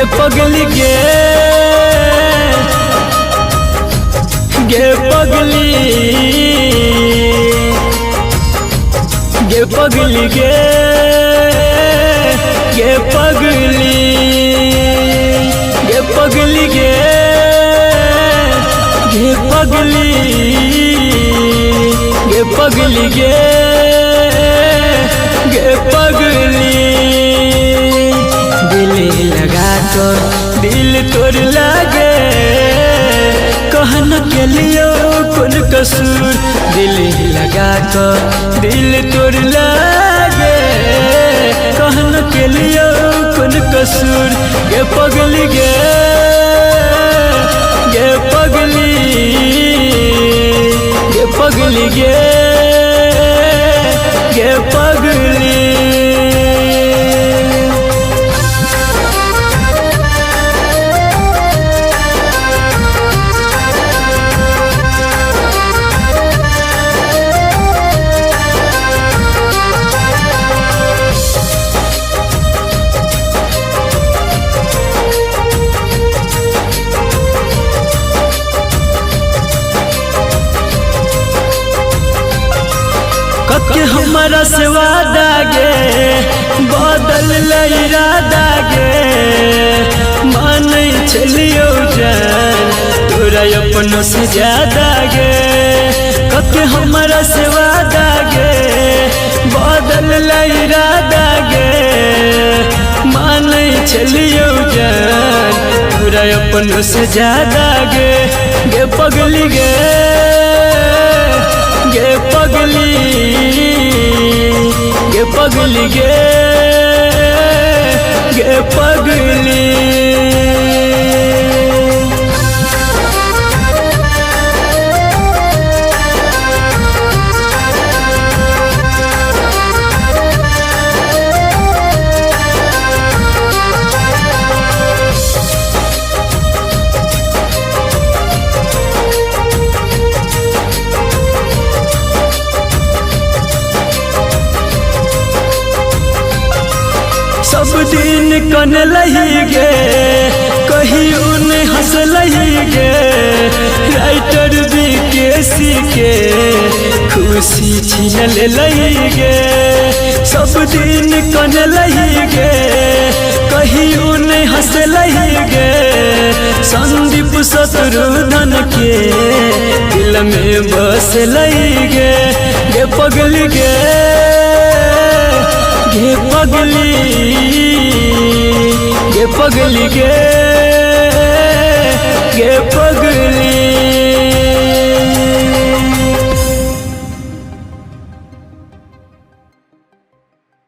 गे पगली गे पगली गे पगली गे पगली पगली गे पगली पगली गे पगली दिल लगा कर दिल तोड़ लागे कहन के लिए कौन कसूर दिल लगा कर दिल तोड़ लागे कहन के लिए कौन कसूर गे पगली गे पगली पगली गे पगली कके हमारा से वादा गे बदल इरादा गे मान चलियो जान तोरा अपनों से ज्यादा गे कके हमारा से वादा गे बदल इरादा गे मान चलियो जान तोरा अपनों से ज्यादा गे पगली गे पगली पगली गे पगली सब दिन कन लही गे कहीं उन हंस लही गे राइटर बीकेसी के खुशी छीन लही गे सब दिन कन लही गे कहीं उन हंस लही गे संदीप शत्रुघ्न के दिल में बस लही गे पगली गे पगली गे